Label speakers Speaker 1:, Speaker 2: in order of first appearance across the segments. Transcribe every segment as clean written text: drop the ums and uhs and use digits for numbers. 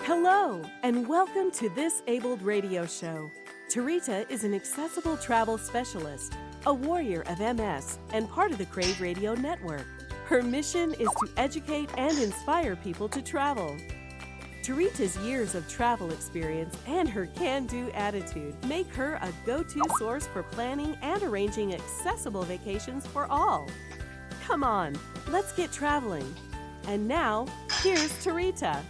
Speaker 1: Hello, and welcome to This Abled Radio Show. Tarita is an accessible travel specialist, a warrior of MS, and part of the Crave Radio Network. Her mission is to educate and inspire people to travel. Tarita's years of travel experience and her can-do attitude make her a go-to source for planning and arranging accessible vacations for all. Come on, let's get traveling. And now, here's Tarita.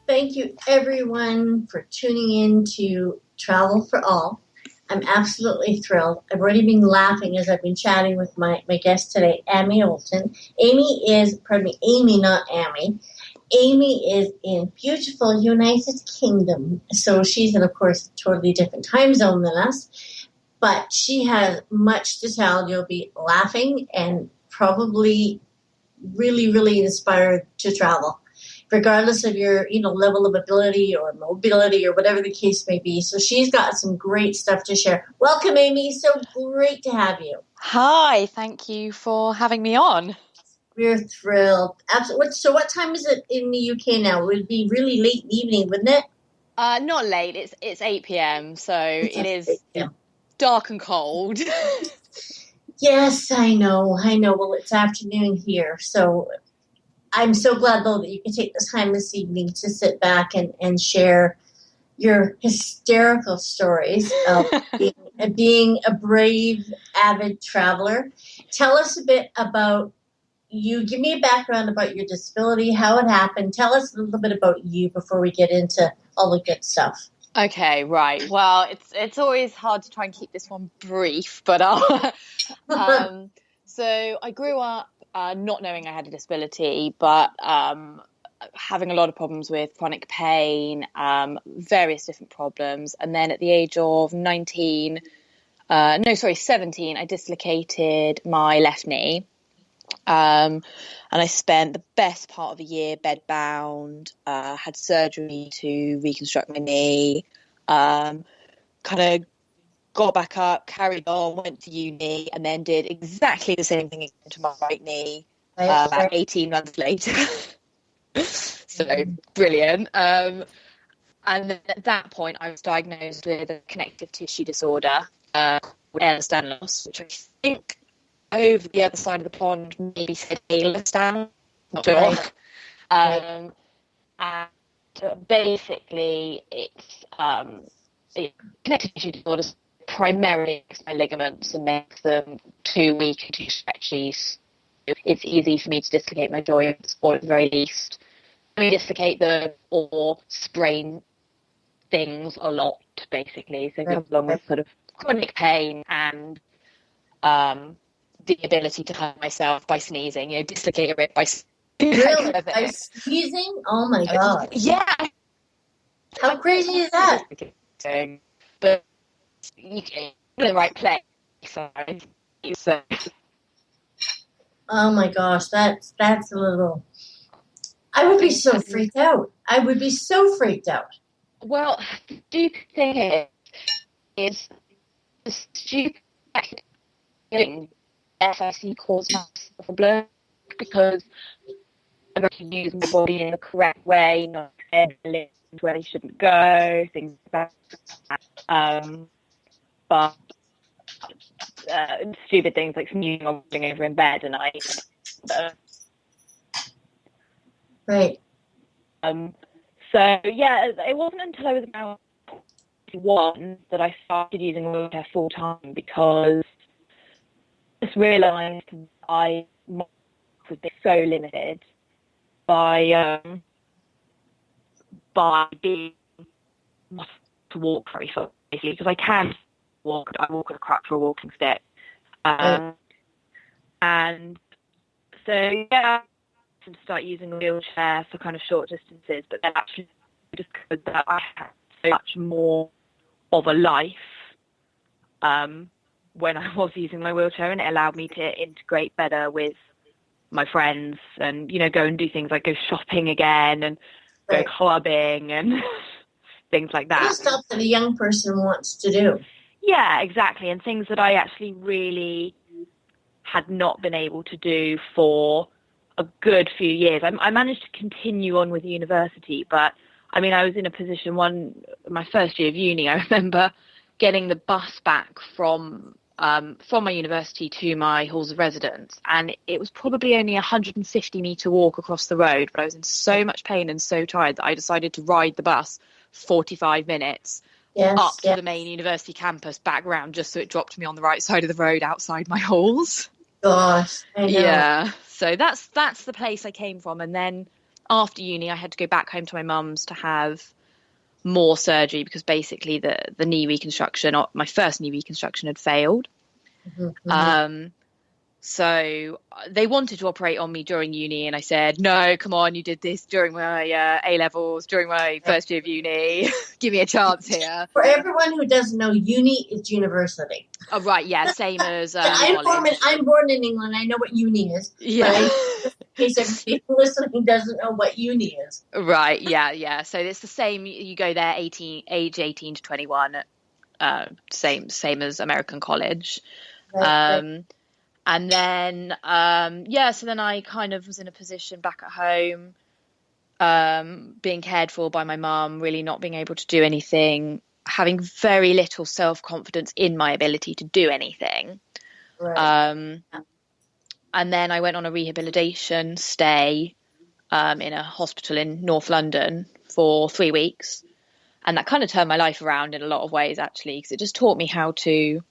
Speaker 2: Thank you, everyone, for tuning in to Travel for All. I'm absolutely thrilled. I've already been laughing as I've been chatting with my guest today, Amy Oulton. Amy, not Amy. Amy is in beautiful United Kingdom. So she's in, of course, a totally different time zone than us. But she has much to tell. You'll be laughing and probably really, really inspired to travel, regardless of your, level of ability or mobility or whatever the case may be. So she's got some great stuff to share. Welcome, Amy. So great to have you.
Speaker 3: Hi. Thank you for having me on.
Speaker 2: We're thrilled. Absolutely. So what time is it in the UK now? It would be really late in the evening, wouldn't it?
Speaker 3: Not late. It's 8 p.m. So it is dark and cold.
Speaker 2: Yes, I know. Well, it's afternoon here. So I'm so glad, though, that you can take the time this evening to sit back and share your hysterical stories of being a brave, avid traveler. Tell us a bit about you. Give me a background about your disability, how it happened. Tell us a little bit about you before we get into all the good stuff.
Speaker 3: Okay, right. Well, it's always hard to try and keep this one brief, but so I grew up not knowing I had a disability, but having a lot of problems with chronic pain, various different problems. And then at the age of 17, I dislocated my left knee. And I spent the best part of the year bedbound, had surgery to reconstruct my knee, kind of got back up, carried on, went to uni, and then did exactly the same thing again to my right knee about 18 months later. So brilliant. And then at that point, I was diagnosed with a connective tissue disorder, Ehlers-Danlos loss, which I think over the other side of the pond maybe said Ehlers-Danlos, not sure. And basically, it's connective tissue disorders primarily makes my ligaments and makes them too weak and too stretchy. So it's easy for me to dislocate my joints, or at the very least, dislocate them or sprain things a lot, basically. So it comes along with sort of chronic pain and the ability to hurt myself by sneezing, dislocate a rib by sneezing.
Speaker 2: Really? By sneezing? Oh my God.
Speaker 3: Yeah.
Speaker 2: How crazy is that?
Speaker 3: But you're in the right place. So.
Speaker 2: Oh my gosh, that's a little. I would be so freaked out.
Speaker 3: Well, the stupid thing is the stupid thing FIC caused massive problem because I'm going to use my body in the correct way, not limbs where they shouldn't go, things like that. But stupid things like snoozing or rolling over in bed, and
Speaker 2: right.
Speaker 3: So yeah, it wasn't until I was about 21 that I started using a wheelchair full time, because I just realised I was so limited by being not to walk very far, basically, because I can walk. I walk with a crutch or a walking stick, and so yeah, to start using a wheelchair for kind of short distances, but then actually discovered that I had so much more of a life when I was using my wheelchair, and it allowed me to integrate better with my friends and, go and do things like go shopping again and go clubbing and things like that.
Speaker 2: Stuff that a young person wants to do.
Speaker 3: Yeah, exactly. And things that I actually really had not been able to do for a good few years. I managed to continue on with university, but I mean, I was in a position my first year of uni, I remember getting the bus back from my university to my halls of residence, and it was probably only a 150-meter walk across the road, but I was in so much pain and so tired that I decided to ride the bus 45 minutes up to the main university campus, back round, just so it dropped me on the right side of the road outside my halls.
Speaker 2: Gosh, I know.
Speaker 3: Yeah, so that's the place I came from, and then after uni I had to go back home to my mum's to have more surgery because basically the knee reconstruction, or my first knee reconstruction, had failed. So they wanted to operate on me during uni, and I said, no, come on, you did this during my A-levels, during my first year of uni. Give me a chance here.
Speaker 2: For everyone who doesn't know, uni is university.
Speaker 3: Oh, right, yeah, same as
Speaker 2: I'm born in England. I know what uni is.
Speaker 3: Yeah.
Speaker 2: In case everybody listening doesn't know what uni is.
Speaker 3: Right, yeah. So it's the same. You go there age 18 to 21, same as American college. Right. And then, so then I kind of was in a position back at home, being cared for by my mum, really not being able to do anything, having very little self-confidence in my ability to do anything. Right. And then I went on a rehabilitation stay in a hospital in North London for 3 weeks. And that kind of turned my life around in a lot of ways, actually, because it just taught me how to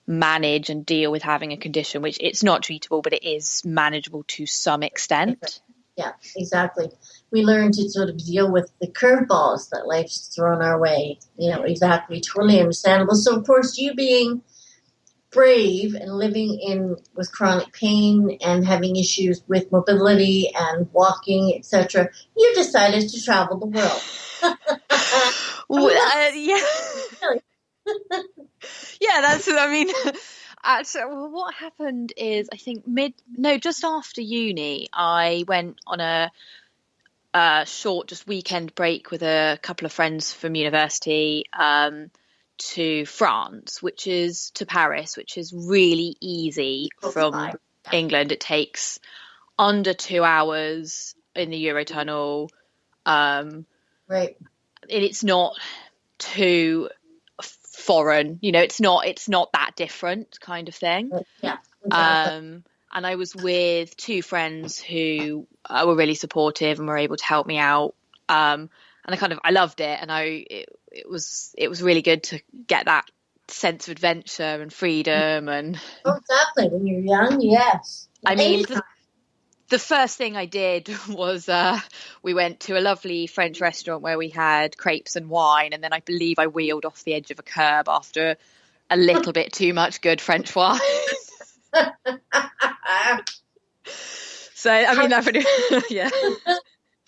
Speaker 3: manage and deal with having a condition, which it's not treatable, but it is manageable to some extent.
Speaker 2: Yeah, exactly. We learn to sort of deal with the curveballs that life's thrown our way. Exactly. Totally understandable. So, of course, you being brave and living with chronic pain and having issues with mobility and walking, etc., you decided to travel the world.
Speaker 3: Actually, what happened is, I think just after uni, I went on a short, just weekend break with a couple of friends from university to France, to Paris, which is really easy from England. It takes under 2 hours in the Eurotunnel.
Speaker 2: Right.
Speaker 3: It's not too foreign, it's not that different kind of thing.
Speaker 2: Yeah, exactly.
Speaker 3: And I was with two friends who were really supportive and were able to help me out, and I loved it, and it was really good to get that sense of adventure and freedom. And
Speaker 2: exactly, when you're young, yes.
Speaker 3: I mean, the first thing I did was we went to a lovely French restaurant where we had crepes and wine, and then I believe I wheeled off the edge of a curb after a little bit too much good French wine. So, I mean, yeah.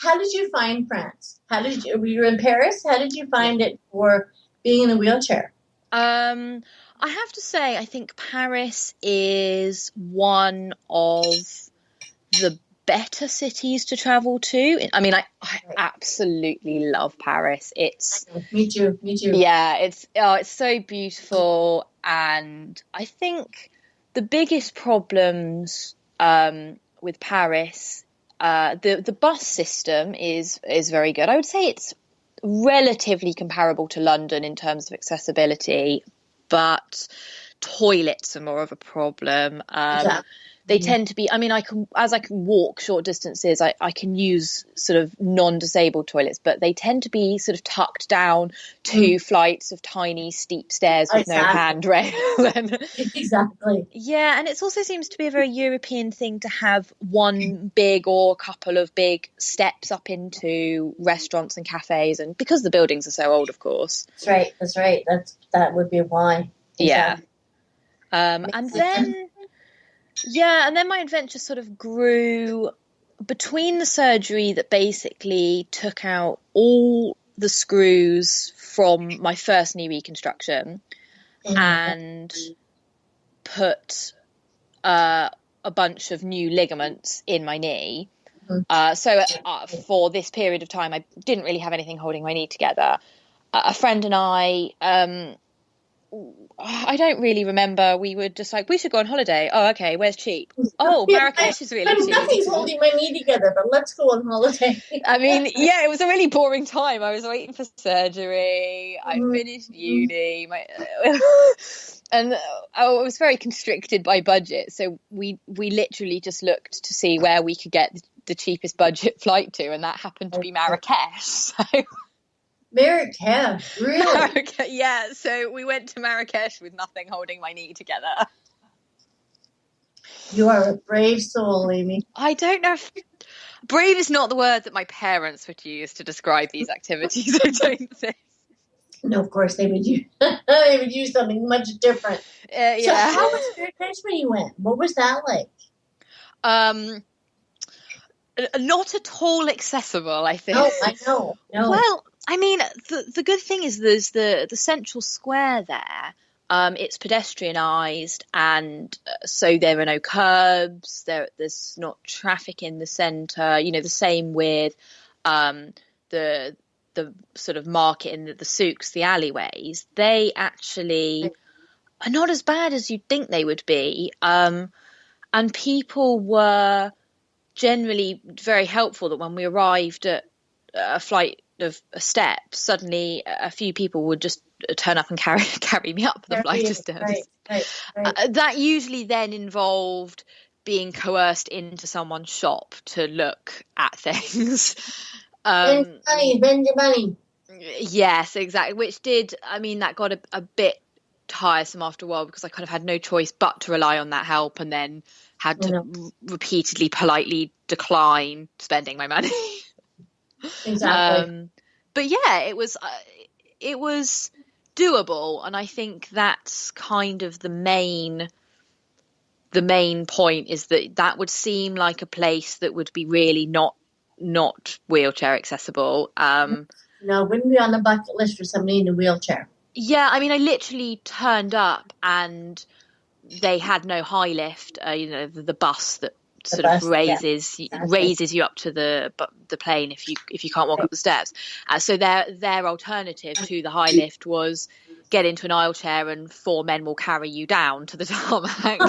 Speaker 2: How did you find France? Were you in Paris? How did you find it for being in a wheelchair?
Speaker 3: I have to say, I think Paris is one of the better cities to travel to. I mean, I absolutely love Paris.
Speaker 2: Me too.
Speaker 3: Yeah, it's so beautiful, and I think the biggest problems with Paris, the bus system is very good. I would say it's relatively comparable to London in terms of accessibility, but toilets are more of a problem. They tend to be, I mean, I can walk short distances, I can use sort of non-disabled toilets, but they tend to be sort of tucked down 2 flights of tiny steep stairs with no handrail.
Speaker 2: Exactly.
Speaker 3: Yeah, and it also seems to be a very European thing to have one big or a couple of big steps up into restaurants and cafes, and because the buildings are so old, of course.
Speaker 2: That's right. That would be why.
Speaker 3: Exactly. Yeah. And then my adventure sort of grew between the surgery that basically took out all the screws from my first knee reconstruction and put a bunch of new ligaments in my knee. So for this period of time, I didn't really have anything holding my knee together. A friend and I I don't really remember. We were just like, we should go on holiday. Oh, okay, where's cheap? Oh, Marrakesh is really cheap.
Speaker 2: Nothing's holding my knee together, but let's go on holiday.
Speaker 3: I mean, yeah, it was a really boring time. I was waiting for surgery. I finished uni. And I was very constricted by budget. So we literally just looked to see where we could get the cheapest budget flight to. And that happened to be Marrakesh. So...
Speaker 2: Marrakesh, really?
Speaker 3: Yeah, so we went to Marrakesh with nothing holding my knee together.
Speaker 2: You are a brave soul, Amy.
Speaker 3: I don't know if brave is not the word that my parents would use to describe these activities, I don't think.
Speaker 2: No, of course they would use they would use something much different.
Speaker 3: Yeah.
Speaker 2: So how was Marrakesh when you went? What was that like?
Speaker 3: Not at all accessible, I think.
Speaker 2: No, I know. No.
Speaker 3: Well, I mean, the good thing is there's the central square there. It's pedestrianised, and so there are no curbs. There's not traffic in the centre. You know, the same with the sort of market in the souks, the alleyways. They actually are not as bad as you'd think they would be. And people were generally very helpful. That when we arrived at a flight of steps, suddenly a few people would just turn up and carry me up the flight of steps. Right. That usually then involved being coerced into someone's shop to look at things.
Speaker 2: Spend your money.
Speaker 3: Yes, exactly. Which that got a bit tiresome after a while, because I kind of had no choice but to rely on that help, and then had to repeatedly politely decline spending my money.
Speaker 2: Exactly.
Speaker 3: But yeah, it was doable, and I think that's kind of the main point, is that would seem like a place that would be really not wheelchair accessible.
Speaker 2: No, wouldn't be on the bucket list for somebody in a wheelchair.
Speaker 3: Yeah, I mean, I literally turned up and they had no high lift. The bus that raises you up to the plane if you can't walk up the steps. So their alternative to the high lift was get into an aisle chair and 4 men will carry you down to the tarmac.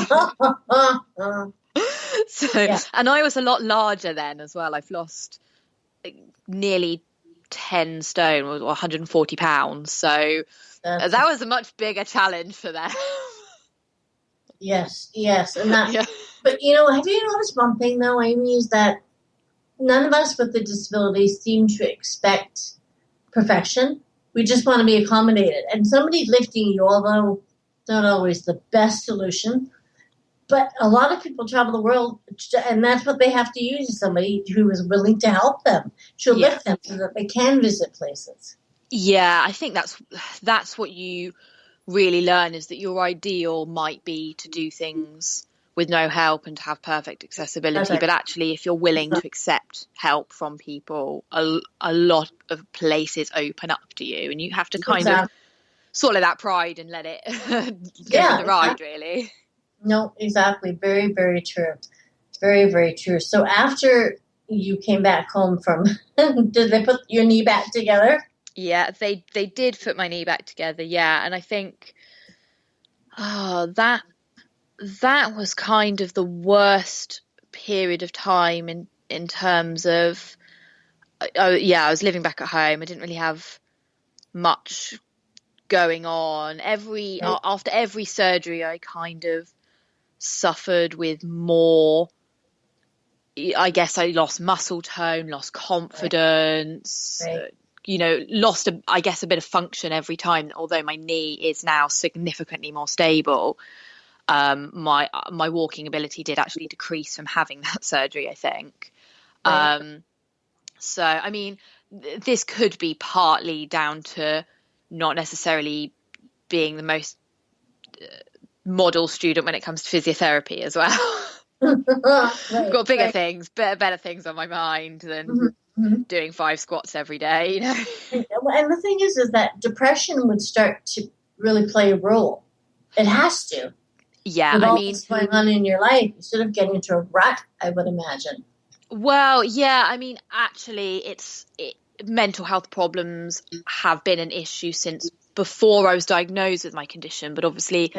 Speaker 3: And I was a lot larger then as well. I've lost nearly 10 stone, or 140 pounds. So that was a much bigger challenge for them.
Speaker 2: Yes, and that. Yeah. But have you noticed one thing though, Amy, is that none of us with the disability seem to expect perfection. We just want to be accommodated, and somebody lifting you, although not always the best solution, but a lot of people travel the world, and that's what they have to use, is somebody who is willing to help them, to lift them so that they can visit places.
Speaker 3: Yeah, I think that's what you really learn, is that your ideal might be to do things with no help and to have perfect accessibility. But actually, if you're willing to accept help from people, a lot of places open up to you, and you have to kind of swallow that pride and let it go for the ride, really.
Speaker 2: No, exactly. Very, very true. Very, very true. So after you came back home from, did they put your knee back together?
Speaker 3: Yeah, they did put my knee back together. Yeah, and I think that was kind of the worst period of time in terms of. I was living back at home. I didn't really have much going on. After every surgery, I kind of suffered with more. I guess I lost muscle tone, lost confidence. Right. Lost a bit of function every time. Although my knee is now significantly more stable, my walking ability did actually decrease from having that surgery, I think. Right. So, I mean, this could be partly down to not necessarily being the most model student when it comes to physiotherapy as well. I've got bigger things, better things on my mind than doing 5 squats every day.
Speaker 2: And the thing is that depression would start to really play a role. It has to.
Speaker 3: Yeah,
Speaker 2: with all that's going on in your life, you sort of get into a rut, I would imagine.
Speaker 3: Well, yeah, I mean, actually, mental health problems have been an issue since before I was diagnosed with my condition, but obviously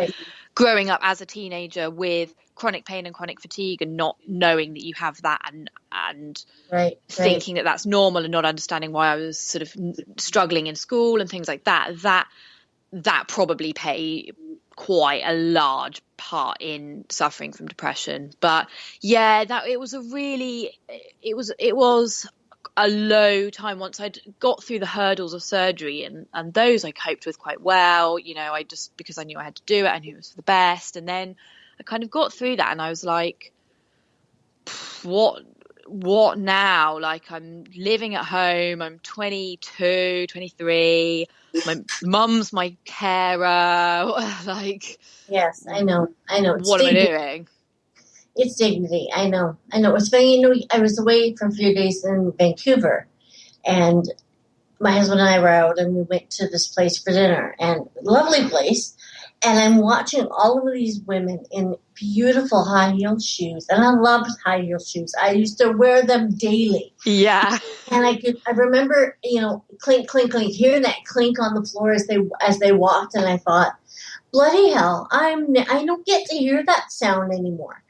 Speaker 3: growing up as a teenager with chronic pain and chronic fatigue and not knowing that you have that and thinking that that's normal and not understanding why I was sort of struggling in school and things like that probably play quite a large part in suffering from depression. But yeah, it was a low time once I'd got through the hurdles of surgery, and those I coped with quite well. I just, because I knew I had to do it, I knew it was for the best. And then I kind of got through that and I was like, what now? Like, I'm living at home, I'm 22, 23, my mum's my carer. Like,
Speaker 2: yes, I know.
Speaker 3: What am I doing?
Speaker 2: It's dignity. I know. It's funny, I was away for a few days in Vancouver, and my husband and I were out, and we went to this place for dinner, and lovely place. And I'm watching all of these women in beautiful high-heeled shoes, and I loved high-heeled shoes. I used to wear them daily.
Speaker 3: Yeah.
Speaker 2: And I remember, clink, clink, clink, hearing that clink on the floor as they walked, and I thought, bloody hell, I don't get to hear that sound anymore.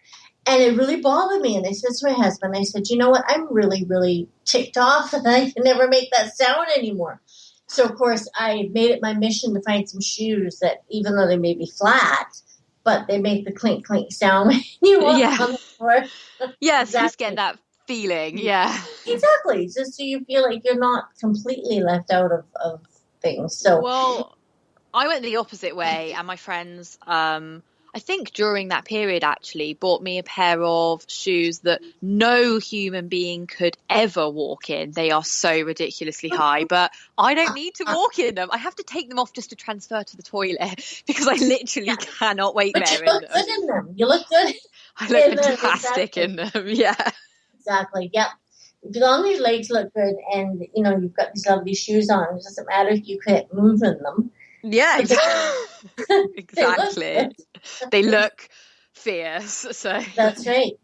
Speaker 2: And it really bothered me. And I said to my husband, I said, you know what? I'm really, really ticked off that I can never make that sound anymore. So, of course, I made it my mission to find some shoes that, even though they may be flat, but they make the clink, clink sound when you walk on the floor.
Speaker 3: Yes, exactly. Just get that feeling. Yeah.
Speaker 2: Exactly. Just so you feel like you're not completely left out of things. So,
Speaker 3: well, I went the opposite way, and my friends, I think during that period actually bought me a pair of shoes that no human being could ever walk in. They are so ridiculously high, but I don't need to walk in them. I have to take them off just to transfer to the toilet because I literally cannot wait
Speaker 2: but
Speaker 3: there.
Speaker 2: You look good in them. You look good.
Speaker 3: I look fantastic in them. Yeah.
Speaker 2: Exactly. Yep. As long as your legs look good and, you've got these lovely shoes on, it doesn't matter if you can't move in them.
Speaker 3: Yeah, exactly. They look fierce. So
Speaker 2: That's right.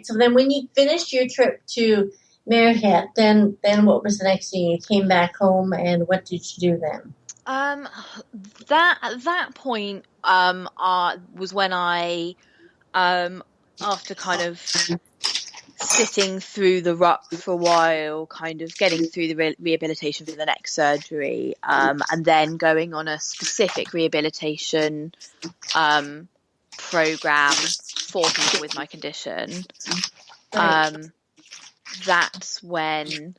Speaker 2: So then when you finished your trip to Marriott, then what was the next thing? You came back home, and what did you do then?
Speaker 3: At that point was when I after kind of sitting through the rut for a while, kind of getting through the rehabilitation for the neck surgery, and then going on a specific rehabilitation program for people with my condition. That's when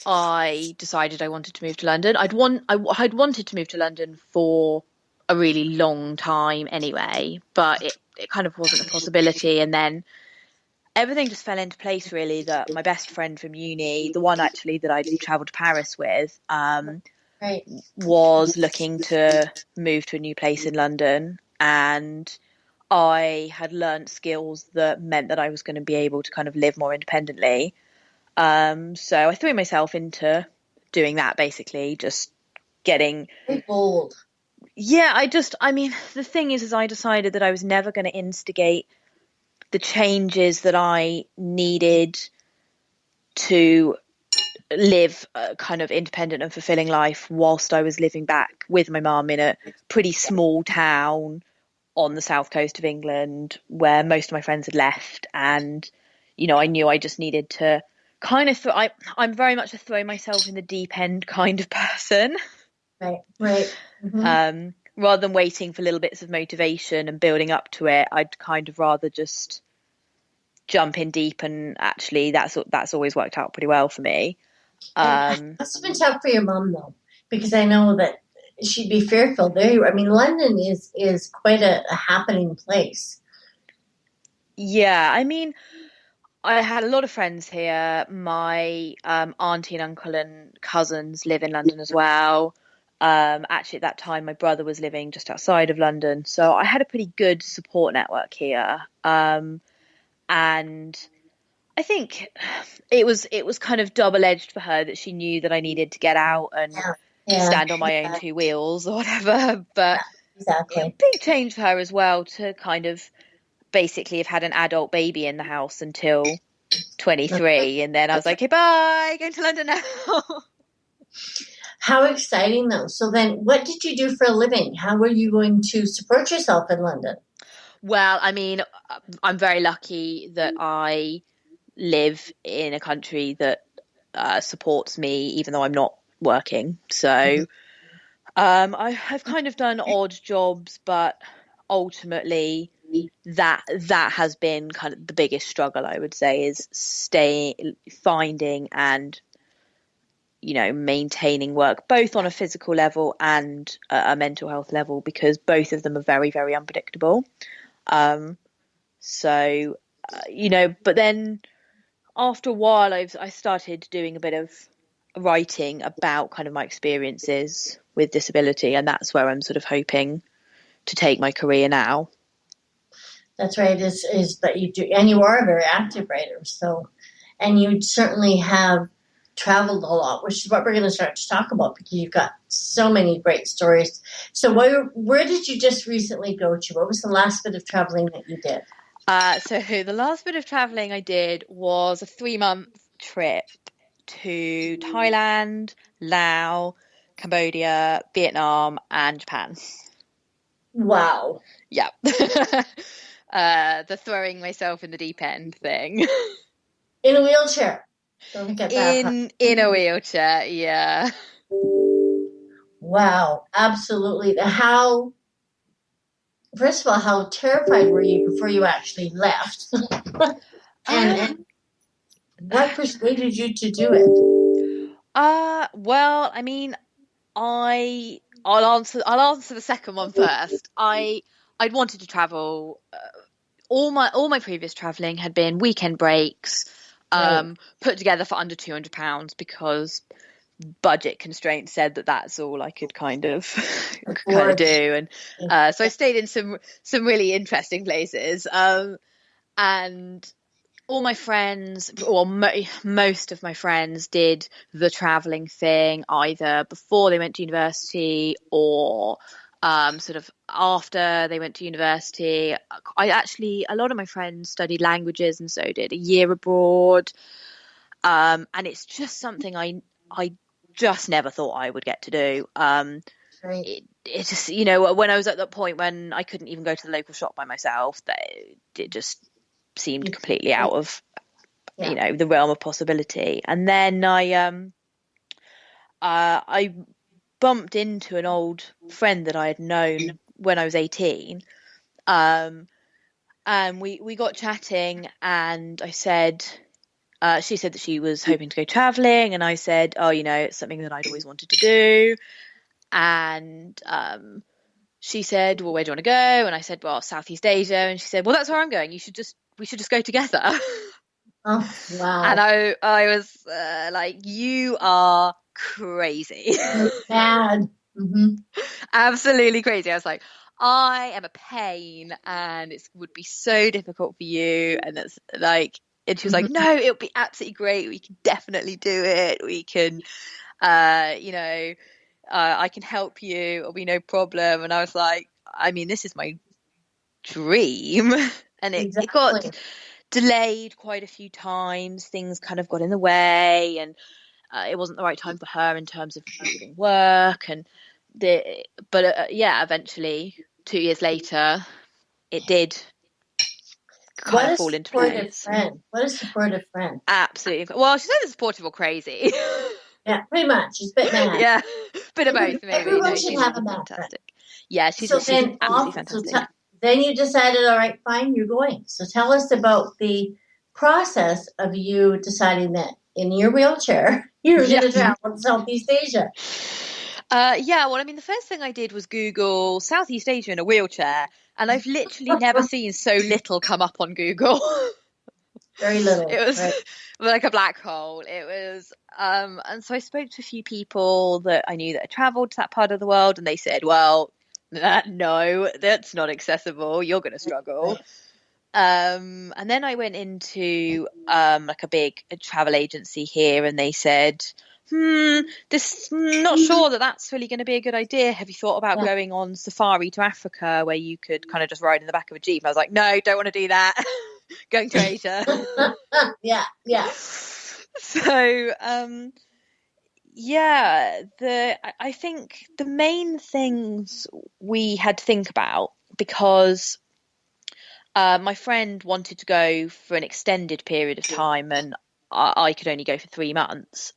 Speaker 3: I decided I wanted to move to London. I'd wanted to move to London for a really long time anyway, but it kind of wasn't a possibility. And then everything just fell into place, really, that my best friend from uni, the one actually that I travelled to Paris with, was looking to move to a new place in London. And I had learnt skills that meant that I was going to be able to kind of live more independently. So I threw myself into doing that, basically, just getting
Speaker 2: bold.
Speaker 3: Yeah, the thing is I decided that I was never going to instigate the changes that I needed to live a kind of independent and fulfilling life whilst I was living back with my mum in a pretty small town on the south coast of England where most of my friends had left. And, I knew I just needed to kind of, I'm very much a throw myself in the deep end kind of person.
Speaker 2: Right. Mm-hmm.
Speaker 3: Rather than waiting for little bits of motivation and building up to it, I'd kind of rather just jump in deep, and actually that's always worked out pretty well for me.
Speaker 2: That's been tough for your mum, though, because I know that she'd be fearful there. London is quite a happening place.
Speaker 3: Yeah, I had a lot of friends here. My auntie and uncle and cousins live in London as well. Actually, at that time, my brother was living just outside of London. So I had a pretty good support network here. And I think it was kind of double-edged for her that she knew that I needed to get out and stand on my own two wheels or whatever. But
Speaker 2: exactly.
Speaker 3: A big change for her as well to kind of basically have had an adult baby in the house until 23. And then I was like, hey, bye, going to London now.
Speaker 2: How exciting, though. So then what did you do for a living? How were you going to support yourself in London?
Speaker 3: Well, I mean, I'm very lucky that I live in a country that supports me, even though I'm not working. So I've kind of done odd jobs, but ultimately that has been kind of the biggest struggle, I would say, is finding and maintaining work, both on a physical level and a mental health level, because both of them are very, very unpredictable. But then after a while, I started doing a bit of writing about kind of my experiences with disability, and that's where I'm sort of hoping to take my career now.
Speaker 2: That's right. Is that you do, and you are a very active writer. So, and you certainly have traveled a lot, which is what we're going to start to talk about, because you've got so many great stories. So, where did you just recently go to? What was the last bit of traveling that you did?
Speaker 3: So the last bit of traveling I did was a 3-month trip to Thailand, Laos, Cambodia, Vietnam, and Japan.
Speaker 2: Wow.
Speaker 3: Yeah. The throwing myself in the deep end thing.
Speaker 2: In a wheelchair. Don't forget that.
Speaker 3: In a wheelchair, yeah.
Speaker 2: Wow, absolutely. First of all, how terrified were you before you actually left? and what persuaded you to do it?
Speaker 3: Well, I mean, I'll answer the second one first. I'd wanted to travel. All my previous traveling had been weekend breaks,
Speaker 2: Right.
Speaker 3: put together for under £200 because budget constraints said that that's all I could kind of do, and so I stayed in some really interesting places, and all my friends, or most of my friends, did the traveling thing either before they went to university or sort of after they went to university. A lot of my friends studied languages, and so did a year abroad, and it's just something I just never thought I would get to do.
Speaker 2: Right.
Speaker 3: It just, when I was at that point when I couldn't even go to the local shop by myself, it just seemed completely out of the realm of possibility. And then I bumped into an old friend that I had known when I was 18, and we got chatting, and I said, she said that she was hoping to go traveling, and I said, oh, it's something that I'd always wanted to do. And she said, well, where do you want to go? And I said, well, Southeast Asia. And she said, well, that's where I'm going. We should just go together.
Speaker 2: Oh, wow.
Speaker 3: And I was like, you are crazy.
Speaker 2: Bad. Mm-hmm.
Speaker 3: Absolutely crazy. I was like, I am a pain and it would be so difficult for you. And that's like, and she was like, no, it'll be absolutely great. We can definitely do it. We can, I can help you. It'll be no problem. And I was like, I mean, this is my dream. And it got delayed quite a few times. Things kind of got in the way, and it wasn't the right time for her in terms of doing work. And eventually 2 years later, it did kind of fall into place.
Speaker 2: What a supportive friend.
Speaker 3: Absolutely. Well, she's either supportive or crazy.
Speaker 2: Yeah, pretty much. She's a bit mad.
Speaker 3: Yeah, bit of both, maybe.
Speaker 2: Everyone should have a mad friend.
Speaker 3: Yeah, she's absolutely fantastic.
Speaker 2: Then you decided, all right, fine, you're going. So tell us about the process of you deciding that in your wheelchair you were going to travel to Southeast Asia.
Speaker 3: Well, I mean, the first thing I did was Google Southeast Asia in a wheelchair, and I've literally never seen so little come up on Google.
Speaker 2: Very little.
Speaker 3: It was like a black hole. It was, and so I spoke to a few people that I knew that had travelled to that part of the world, and they said, well, no, that's not accessible. You're going to struggle. And then I went into like a big travel agency here, and they said, not sure that's really going to be a good idea. Have you thought about going on safari to Africa where you could kind of just ride in the back of a Jeep? And I was like, no, don't want to do that. Going to Asia.
Speaker 2: Yeah.
Speaker 3: So, I think the main things we had to think about, because my friend wanted to go for an extended period of time, and I could only go for 3 months.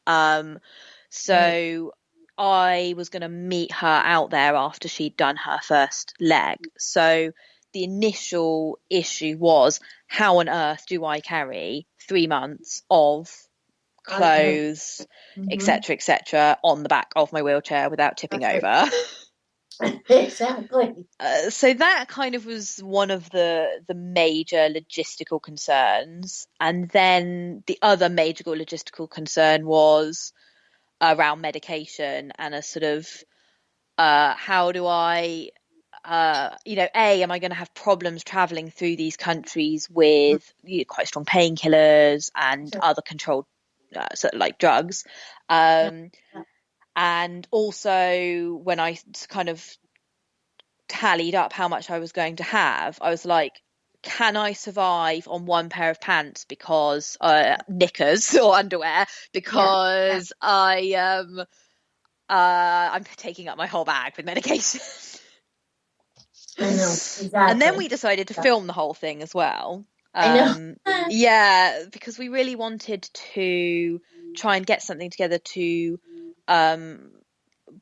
Speaker 3: So I was going to meet her out there after she'd done her first leg. So the initial issue was, how on earth do I carry 3 months of clothes, etc., on the back of my wheelchair without tipping over?
Speaker 2: Exactly.
Speaker 3: So that kind of was one of the major logistical concerns. And then the other major logistical concern was around medication and a sort of how do I am I going to have problems traveling through these countries with quite strong painkillers and other controlled sort of like drugs, and also when I kind of tallied up how much I was going to have, I was like, can I survive on one pair of pants, because knickers or underwear, because I'm taking up my whole bag with medication.
Speaker 2: I know, exactly.
Speaker 3: And then we decided to film the whole thing as well.
Speaker 2: I know.
Speaker 3: Because we really wanted to try and get something together to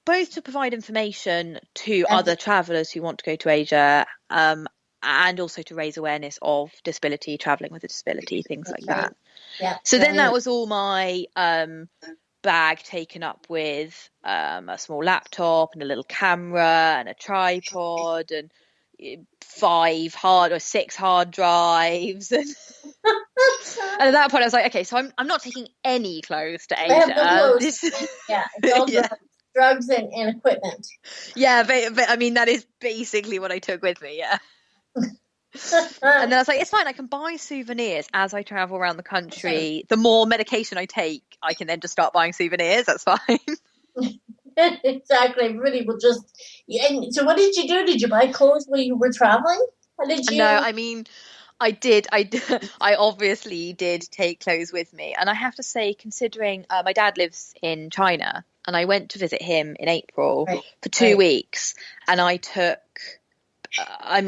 Speaker 3: both to provide information to other travellers who want to go to Asia, and also to raise awareness of disability, travelling with a disability, things like that.
Speaker 2: Yeah.
Speaker 3: So then that was all my bag taken up with a small laptop and a little camera and a tripod and 6 hard drives, and at that point I was like, okay, so I'm not taking any clothes to Asia.
Speaker 2: I have no clothes. It's all drugs and equipment.
Speaker 3: But I mean, that is basically what I took with me. And then I was like, it's fine, I can buy souvenirs as I travel around the country. The more medication I take, I can then just start buying souvenirs. That's fine.
Speaker 2: Exactly. Everybody will just. And so what did you do? Did you buy clothes when you were traveling? How did you?
Speaker 3: No, I mean, I did. I obviously did take clothes with me. And I have to say, considering my dad lives in China, and I went to visit him in April for 2 weeks, and I took, I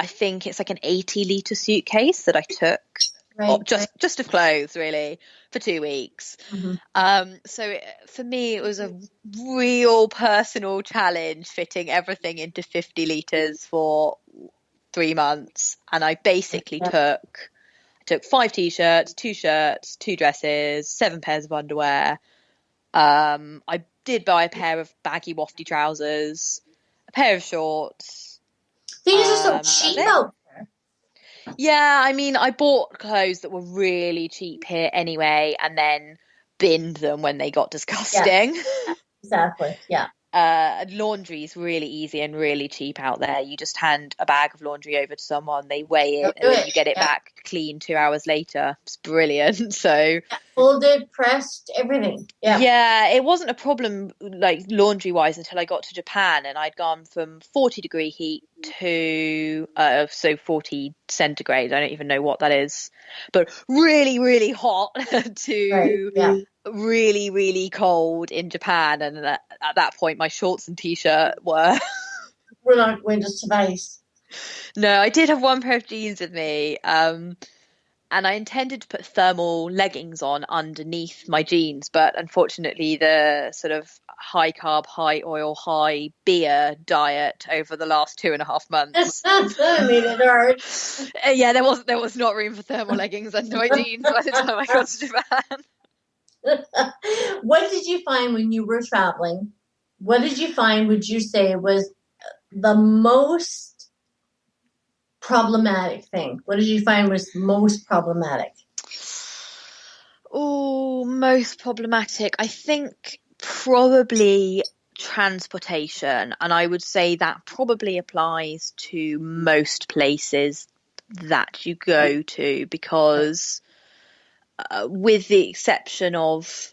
Speaker 3: think it's like an 80-litre suitcase that I took, just of clothes, really, for 2 weeks. So for me, it was a real personal challenge fitting everything into 50 litres for 3 months. And I basically took 5 t-shirts, 2 shirts, 2 dresses, 7 pairs of underwear. I did buy a pair of baggy wafty trousers, a pair of shorts.
Speaker 2: These are so cheap out there.
Speaker 3: Yeah, I mean, I bought clothes that were really cheap here anyway, and then binned them when they got disgusting.
Speaker 2: Exactly. Yeah.
Speaker 3: Laundry is really easy and really cheap out there. You just hand a bag of laundry over to someone, they weigh it, and then you get it back clean 2 hours later. It's brilliant. So
Speaker 2: folded, pressed, everything.
Speaker 3: Yeah, it wasn't a problem like laundry wise until I got to Japan, and I'd gone from 40-degree heat to 40 centigrade. I don't even know what that is, but really, really hot to really, really cold in Japan. And at that point, my shorts and t-shirt were
Speaker 2: not going to suffice.
Speaker 3: No, I did have one pair of jeans with me, and I intended to put thermal leggings on underneath my jeans, but unfortunately the sort of high carb, high oil, high beer diet over the last 2.5 months
Speaker 2: made it hard.
Speaker 3: There was not room for thermal leggings under my jeans by the time I got to Japan.
Speaker 2: What did you find when you were traveling? What did you find, would you say, was the most problematic thing? What did you find was most problematic?
Speaker 3: Oh, most problematic. I think probably transportation. And I would say that probably applies to most places that you go to, because with the exception of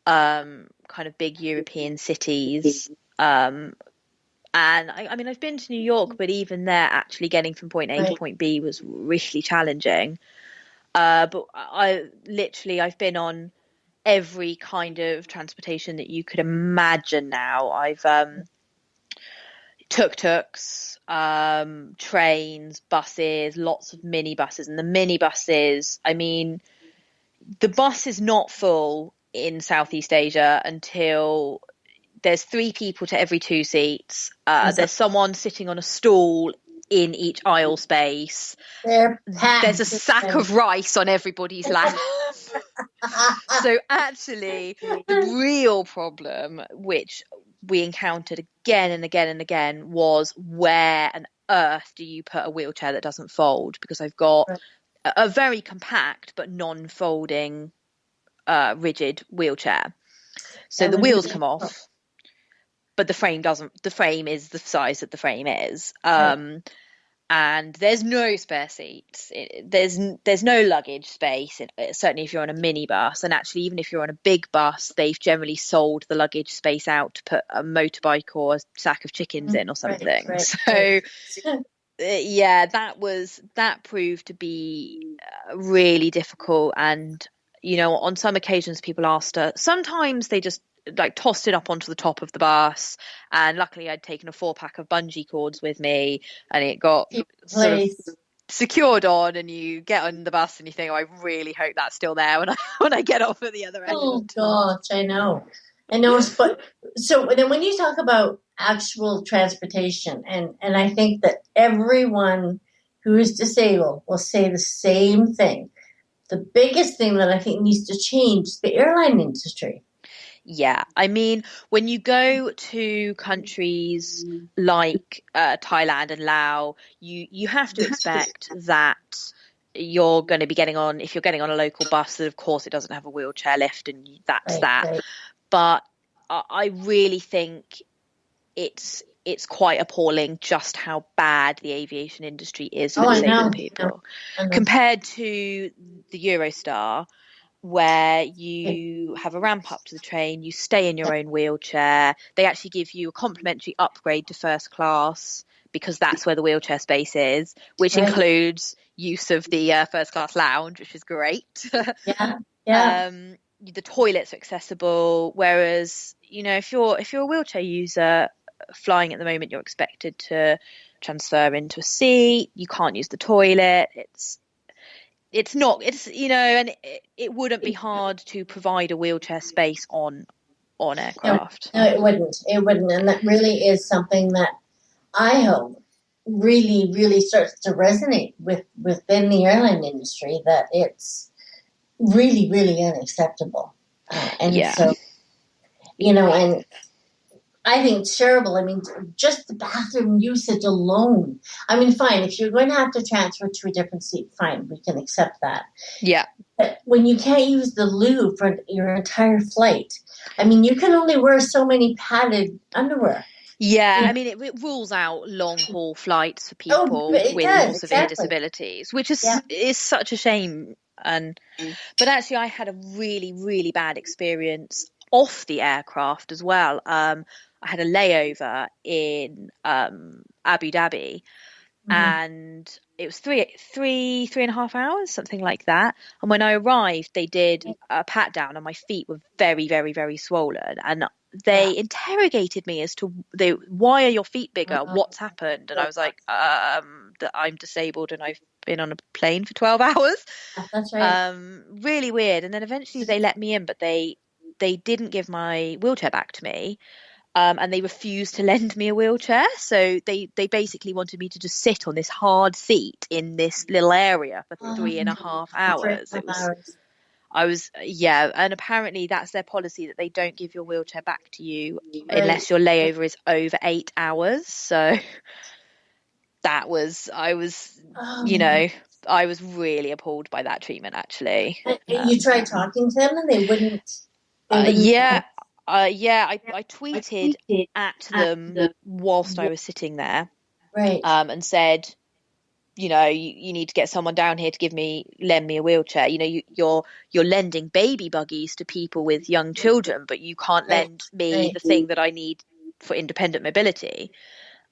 Speaker 3: kind of big European cities, and I mean, I've been to New York, but even there, actually getting from point A to point B was really challenging. But I've been on every kind of transportation that you could imagine now. I've tuk-tuks, trains, buses, lots of minibuses. And the minibuses, I mean, the bus is not full in Southeast Asia until there's 3 people to every 2 seats. There's someone sitting on a stool in each aisle space. There's a sack of rice on everybody's lap. So actually, the real problem, which we encountered again and again and again, was where on earth do you put a wheelchair that doesn't fold? Because I've got a very compact but non-folding rigid wheelchair. So the wheels come off, but the frame doesn't. The frame is the size that the frame is. And there's no spare seats. There's no luggage space. Certainly, if you're on a minibus, and actually, even if you're on a big bus, they've generally sold the luggage space out to put a motorbike or a sack of chickens in or something. So, yeah, that proved to be really difficult. And on some occasions, people asked her. Sometimes they just tossed it up onto the top of the bus, and luckily I'd taken a 4-pack of bungee cords with me, and it got sort of secured on, and you get on the bus and you think, I really hope that's still there when I get off at the other end.
Speaker 2: Oh gosh, I know. But so then when you talk about actual transportation, and I think that everyone who is disabled will say the same thing. The biggest thing that I think needs to change is the airline industry.
Speaker 3: Yeah, I mean, when you go to countries like Thailand and Laos, you have to expect that you're going to be getting on, if you're getting on a local bus, that of course it doesn't have a wheelchair lift, and that's that. Right. But I really think it's quite appalling just how bad the aviation industry is for disabled people. Compared to the Eurostar, where you have a ramp up to the train, you stay in your own wheelchair. They actually give you a complimentary upgrade to first class because that's where the wheelchair space is, which includes use of the first class lounge, which is great. The toilets are accessible, whereas if you're a wheelchair user flying at the moment, you're expected to transfer into a seat. You can't use the toilet. And it wouldn't be hard to provide a wheelchair space on aircraft.
Speaker 2: No, it wouldn't. And that really is something that I hope really, really starts to resonate within the airline industry, that it's really, really unacceptable. So, and I think it's terrible. I mean, just the bathroom usage alone. I mean, fine, if you're going to have to transfer to a different seat, fine, we can accept that.
Speaker 3: Yeah.
Speaker 2: But when you can't use the loo for your entire flight, I mean, you can only wear so many padded underwear.
Speaker 3: Yeah, I mean, it rules out long-haul flights for people with severe disabilities, which is such a shame. But actually, I had a really, really bad experience off the aircraft as well. I had a layover in Abu Dhabi, and it was three and a half hours, something like that. And when I arrived, they did a pat down, and my feet were very, very, very swollen. And they interrogated me as to why are your feet bigger? What's happened? And I was like, that I'm disabled and I've been on a plane for 12 hours.
Speaker 2: That's right.
Speaker 3: Really weird. And then eventually they let me in, but they didn't give my wheelchair back to me. And they refused to lend me a wheelchair. So they basically wanted me to just sit on this hard seat in this little area for 3.5 hours. And apparently that's their policy, that they don't give your wheelchair back to you unless your layover is over 8 hours. So I was really appalled by that treatment, actually.
Speaker 2: You tried talking to them and they wouldn't.
Speaker 3: I tweeted at them whilst I was sitting there, and said, you need to get someone down here to lend me a wheelchair. You're lending baby buggies to people with young children, but you can't lend me the thing that I need for independent mobility.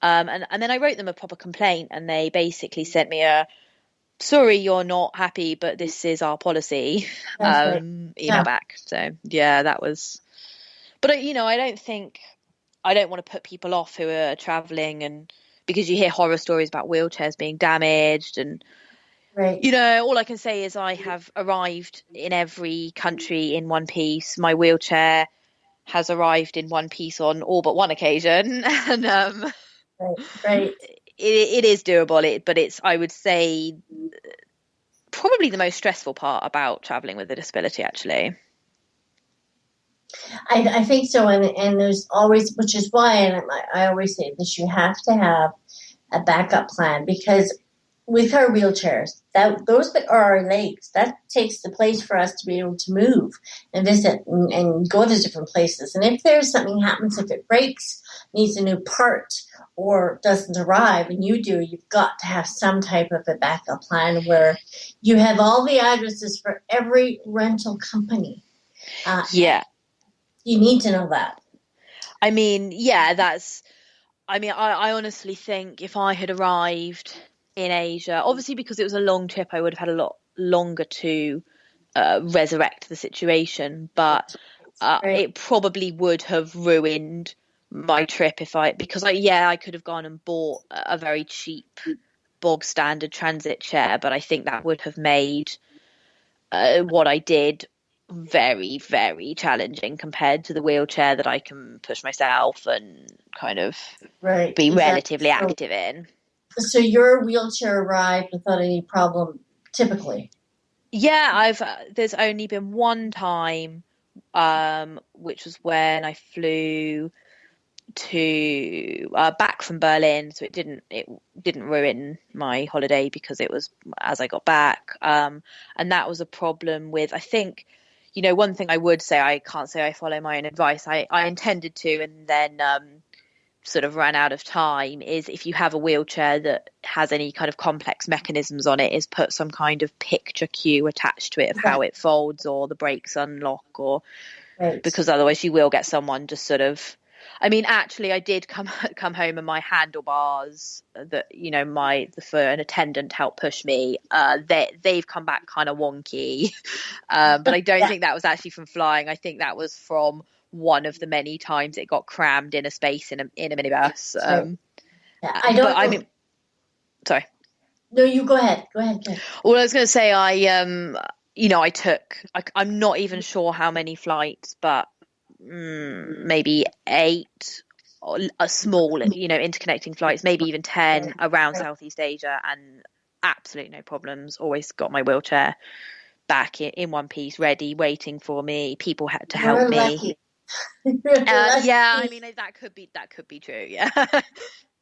Speaker 3: And then I wrote them a proper complaint, and they basically sent me a sorry, you're not happy, but this is our policy.
Speaker 2: That's right.
Speaker 3: Email back. So yeah, that was. But I don't want to put people off who are traveling, and because you hear horror stories about wheelchairs being damaged, and
Speaker 2: Right.
Speaker 3: all I can say is I have arrived in every country in one piece. My wheelchair has arrived in one piece on all but one occasion, and
Speaker 2: Right.
Speaker 3: it is doable. But it's, I would say, probably the most stressful part about traveling with a disability, actually.
Speaker 2: I think so, and there's always, which is why, and I always say this: you have to have a backup plan, because with our wheelchairs, those that are our legs, that takes the place for us to be able to move and visit and go to different places. And if there's something happens, if it breaks, needs a new part, or doesn't arrive, and you've got to have some type of a backup plan where you have all the addresses for every rental company.
Speaker 3: Yeah.
Speaker 2: You need to know that.
Speaker 3: I mean, yeah, I honestly think if I had arrived in Asia, obviously because it was a long trip, I would have had a lot longer to resurrect the situation, but it probably would have ruined my trip because I could have gone and bought a very cheap bog standard transit chair, but I think that would have made what I did very, very challenging compared to the wheelchair that I can push myself and kind of be relatively active in.
Speaker 2: So your wheelchair arrived without any problem, typically?
Speaker 3: Yeah, there's only been one time, which was when I flew to back from Berlin, so it didn't ruin my holiday because it was as I got back, and that was a problem with, I think, one thing I would say, I can't say I follow my own advice. I intended to, and then sort of ran out of time, is if you have a wheelchair that has any kind of complex mechanisms on it, is put some kind of picture cue attached to it of how it folds or the brakes unlock, or because otherwise you will get someone just sort of, I mean, actually, I did come home and my handlebars that, for an attendant helped push me, they've come back kind of wonky. But I don't think that was actually from flying. I think that was from one of the many times it got crammed in a space in a minibus. I mean, sorry.
Speaker 2: No, you go ahead. Go ahead.
Speaker 3: Well, I was going to say, I'm not even sure how many flights, but maybe 8 small, interconnecting flights, maybe even 10 around Southeast Asia, and absolutely no problems. Always got my wheelchair back in one piece, ready, waiting for me. People had to help me. Yeah, I mean, that could be true. Yeah.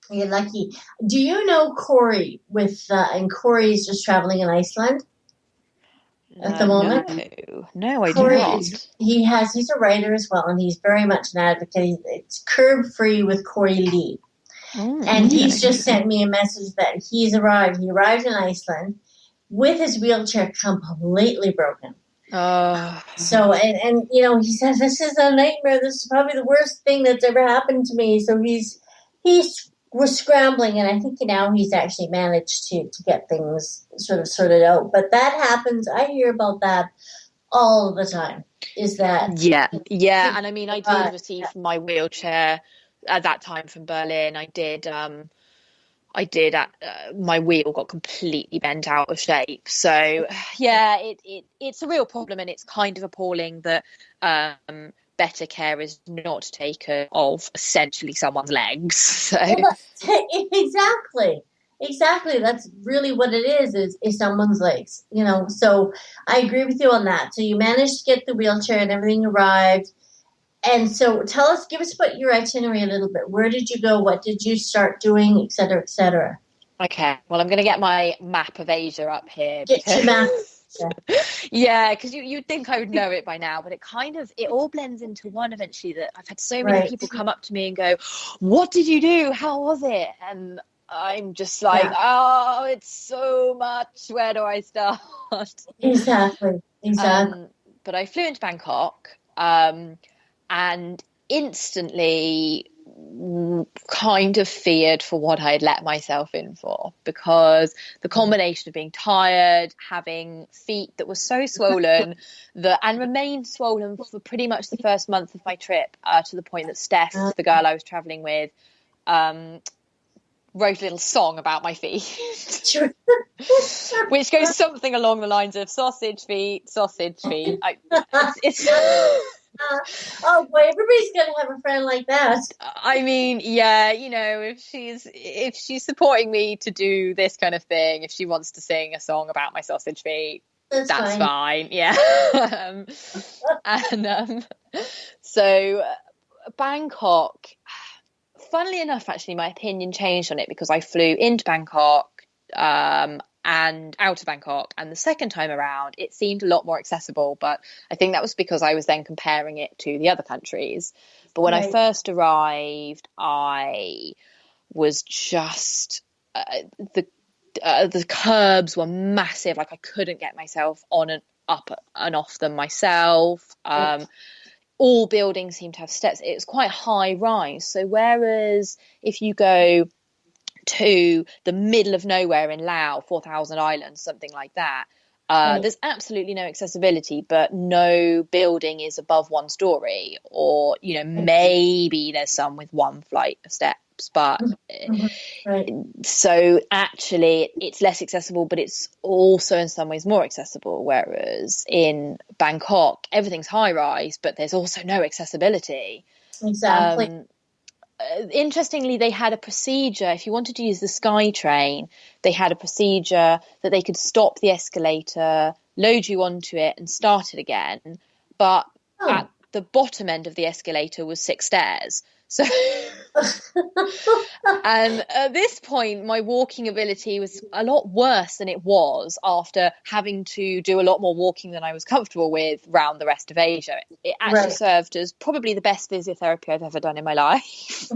Speaker 2: You're lucky. Do you know Corey and Corey's just traveling in Iceland at the moment?
Speaker 3: No, I do not.
Speaker 2: He's a writer as well, and he's very much an advocate. It's Curb Free with Corey Lee. And he's just sent me a message that he's arrived. He arrived in Iceland with his wheelchair completely broken. So, and he says, this is a nightmare. This is probably the worst thing that's ever happened to me. So we're scrambling, and I think now he's actually managed to get things sort of sorted out. But that happens. I hear about that all the time. Is that
Speaker 3: yeah? And I mean, I did receive my wheelchair at that time from Berlin. I did. My wheel got completely bent out of shape. So yeah, it's a real problem, and it's kind of appalling that better care is not taken of essentially someone's legs. So
Speaker 2: exactly. That's really what it is someone's legs. So I agree with you on that. So you managed to get the wheelchair and everything arrived. And so give us about your itinerary a little bit. Where did you go? What did you start doing, et cetera, et cetera?
Speaker 3: Okay. Well, I'm going to get my map of Asia up here.
Speaker 2: Get your map.
Speaker 3: Yeah, because you'd think I would know it by now, but it all blends into one eventually. That I've had so many people come up to me and go, "What did you do? How was it?" And I'm just like, "Oh, it's so much. Where do I start?"
Speaker 2: Exactly.
Speaker 3: But I flew into Bangkok, and instantly kind of feared for what I'd let myself in for, because the combination of being tired, having feet that were so swollen and remained swollen for pretty much the first month of my trip, to the point that Steph, the girl I was traveling with, wrote a little song about my feet, which goes something along the lines of sausage feet, sausage feet. It's
Speaker 2: oh boy, everybody's gonna have a friend like that.
Speaker 3: I mean, yeah, you know, if she's supporting me to do this kind of thing, if she wants to sing a song about my sausage feet, that's fine. Yeah. So Bangkok, funnily enough, actually, my opinion changed on it because I flew into Bangkok and out of Bangkok, and the second time around it seemed a lot more accessible, but I think that was because I was then comparing it to the other countries. But when I first arrived, I was just the curbs were massive, like I couldn't get myself on and up and off them myself. All buildings seemed to have steps. It was quite high rise, so whereas if you go to the middle of nowhere in Laos, 4,000 islands, something like that, there's absolutely no accessibility, but no building is above one story, or, you know, maybe there's some with one flight of steps, but so actually it's less accessible, but it's also in some ways more accessible, whereas in Bangkok everything's high rise, but there's also no accessibility.
Speaker 2: Exactly.
Speaker 3: Interestingly, they had a procedure. If you wanted to use the SkyTrain, they had a procedure that they could stop the escalator, load you onto it, and start it again. But at the bottom end of the escalator was 6 stairs. So, and at this point, my walking ability was a lot worse than it was after having to do a lot more walking than I was comfortable with around the rest of Asia. It actually served as probably the best physiotherapy I've ever done in my life.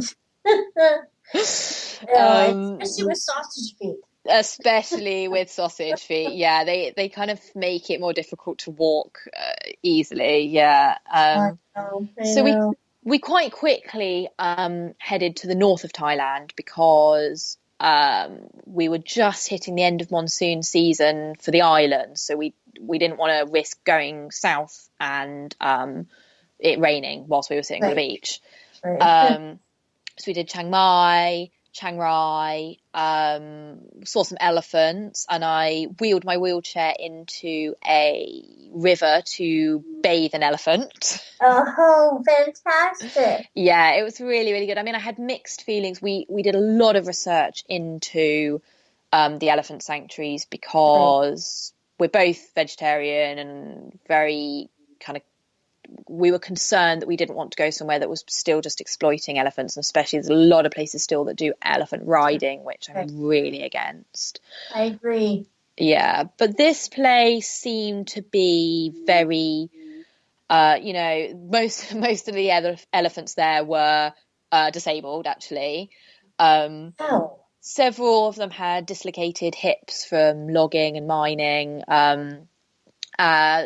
Speaker 2: Especially with sausage feet.
Speaker 3: Especially with sausage feet, yeah, they kind of make it more difficult to walk easily. Yeah. So we quite quickly headed to the north of Thailand because we were just hitting the end of monsoon season for the island, so we didn't want to risk going south and it raining whilst we were sitting on the beach. So we did Chiang Mai, Chiang Rai, saw some elephants, and I wheeled my wheelchair into a river to bathe an elephant.
Speaker 2: Oh, fantastic.
Speaker 3: Yeah, it was really, really good. I mean, I had mixed feelings. We did a lot of research into the elephant sanctuaries because we're both vegetarian and very kind of, we were concerned that we didn't want to go somewhere that was still just exploiting elephants, and especially there's a lot of places still that do elephant riding, which I'm really against.
Speaker 2: I agree.
Speaker 3: Yeah, but this place seemed to be very, you know, most of the elephants there were disabled, actually. Several of them had dislocated hips from logging and mining.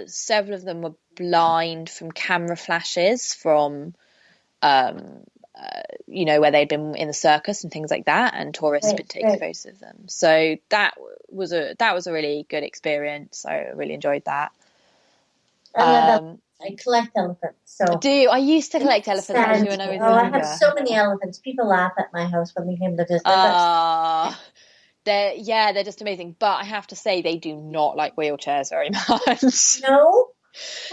Speaker 3: Several of them were blind from camera flashes from you know, where they'd been in the circus and things like that, and tourists had been taking photos of them. So that was a really good experience. I really enjoyed that.
Speaker 2: I collect elephants. So
Speaker 3: I used to collect elephants actually when I was younger.
Speaker 2: I have so many elephants. People laugh at my house when we came to visit.
Speaker 3: They're just amazing. But I have to say, they do not like wheelchairs very much.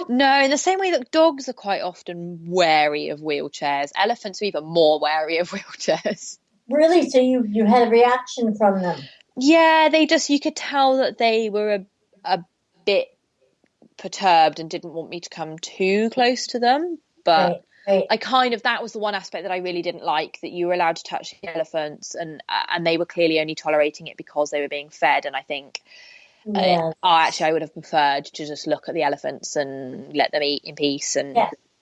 Speaker 3: No, in the same way that dogs are quite often wary of wheelchairs, elephants are even more wary of wheelchairs.
Speaker 2: Really? So you had a reaction from them?
Speaker 3: Yeah, you could tell that they were a bit perturbed and didn't want me to come too close to them. But that was the one aspect that I really didn't like, that you were allowed to touch the elephants, and they were clearly only tolerating it because they were being fed. And I think I would have preferred to just look at the elephants and let them eat in peace. And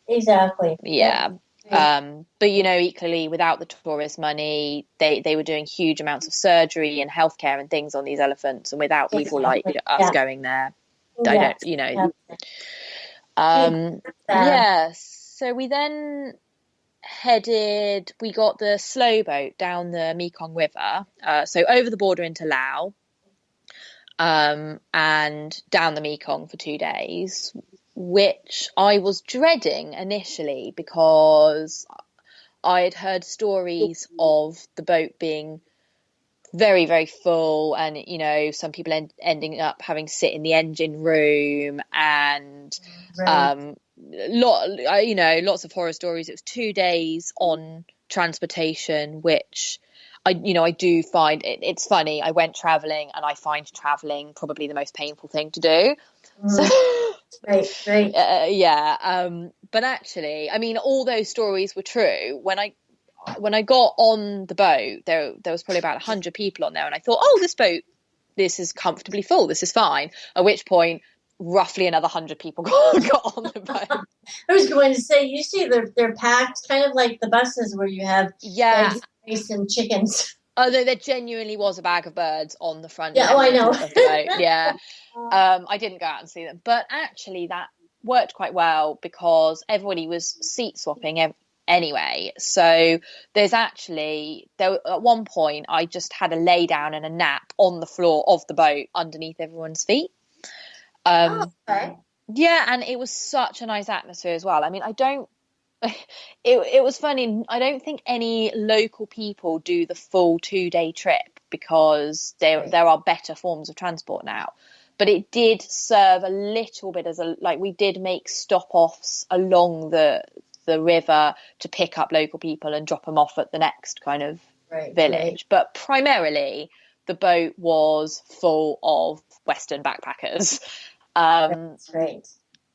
Speaker 2: exactly.
Speaker 3: Yeah. But you know, equally, without the tourist money, they were doing huge amounts of surgery and healthcare and things on these elephants, and without people like us going there, I don't, you know. So we then we got the slow boat down the Mekong River, so over the border into Laos, and down the Mekong for 2 days, which I was dreading initially because I had heard stories of the boat being very, very full, and some people ending up having to sit in the engine room, and lots of horror stories. It was 2 days on transportation, which I do find it's funny. I went traveling, and I find traveling probably the most painful thing to do. So
Speaker 2: right.
Speaker 3: But actually, I mean, all those stories were true. When I got on the boat, there was probably about 100 people on there, and I thought, oh, this is comfortably full, this is fine. At which point, roughly another 100 people got on the boat.
Speaker 2: I was going to say, you see, they're packed, kind of like the buses where you have eggs, rice, and chickens.
Speaker 3: Although there genuinely was a bag of birds on the front.
Speaker 2: Yeah, I know.
Speaker 3: Of the boat. Yeah, I didn't go out and see them, but actually that worked quite well because everybody was seat swapping anyway. So at one point I just had a lay down and a nap on the floor of the boat underneath everyone's feet.
Speaker 2: Okay.
Speaker 3: Yeah, and it was such a nice atmosphere as well. I mean, it was funny. I don't think any local people do the full 2-day trip because there are better forms of transport now. But it did serve a little bit as we did make stop-offs along the river to pick up local people and drop them off at the next kind of village. Right. But primarily, the boat was full of Western backpackers.
Speaker 2: That's right.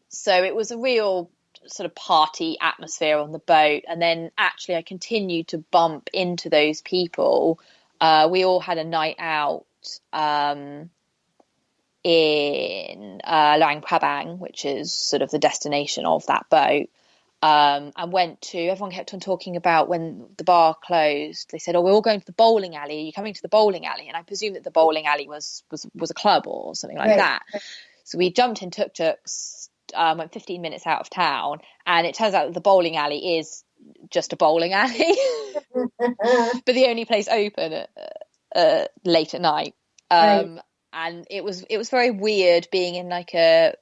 Speaker 3: So it was a real sort of party atmosphere on the boat. And then actually I continued to bump into those people. We all had a night out in Luang Prabang, which is sort of the destination of that boat. And everyone kept on talking about when the bar closed, they said, oh, we're all going to the bowling alley. Are you coming to the bowling alley? And I presume that the bowling alley was a club or something like that. So we jumped in tuk-tuks, went 15 minutes out of town, and it turns out that the bowling alley is just a bowling alley, but the only place open late at night. And it was very weird being in like a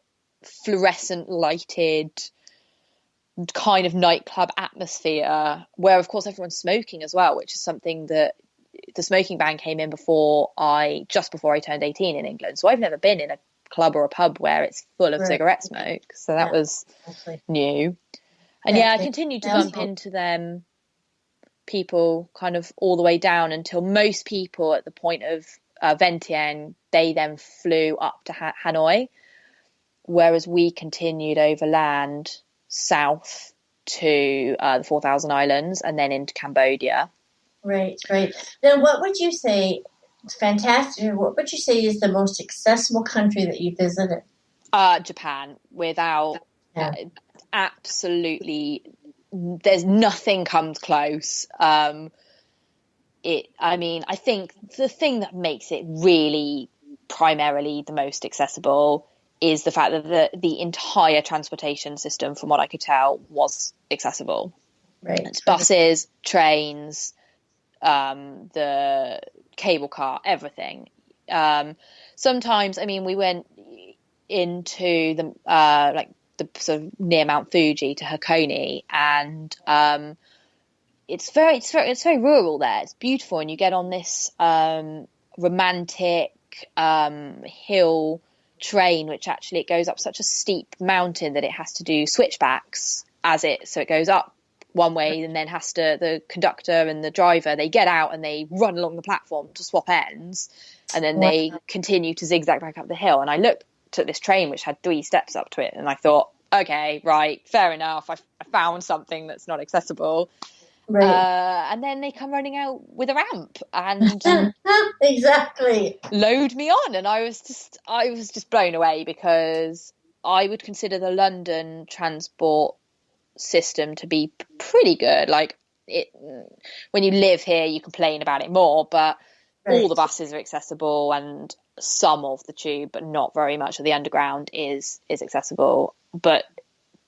Speaker 3: fluorescent lighted kind of nightclub atmosphere where of course everyone's smoking as well, which is something that the smoking ban came in before I turned 18 in England. So I've never been in a club or a pub where it's full of cigarette smoke. So that was new. And I continued to bump into them, people kind of all the way down until most people at the point of Vientiane, they then flew up to Hanoi, whereas we continued overland south to the 4,000 Islands and then into Cambodia.
Speaker 2: Right. Then what would you say, it's fantastic, what would you say is the most accessible country that you visited?
Speaker 3: Japan, without absolutely, there's nothing comes close. I think the thing that makes it really primarily the most accessible is the fact that the entire transportation system, from what I could tell, was accessible.
Speaker 2: Right.
Speaker 3: It's buses, trains, the cable car, everything. Sometimes, we went into the sort of near Mount Fuji to Hakone, and it's very rural there. It's beautiful, and you get on this romantic hill train, which actually it goes up such a steep mountain that it has to do switchbacks so it goes up one way and then the conductor and the driver, they get out and they run along the platform to swap ends, and then they continue to zigzag back up the hill. And I looked at this train which had 3 steps up to it, and I thought, okay, right, fair enough, I found something that's not accessible. Right. And then they come running out with a ramp and
Speaker 2: exactly
Speaker 3: load me on, and I was just blown away, because I would consider the London transport system to be pretty good. Like, when you live here you complain about it more, but all the buses are accessible, and some of the tube, but not very much of the underground is accessible. But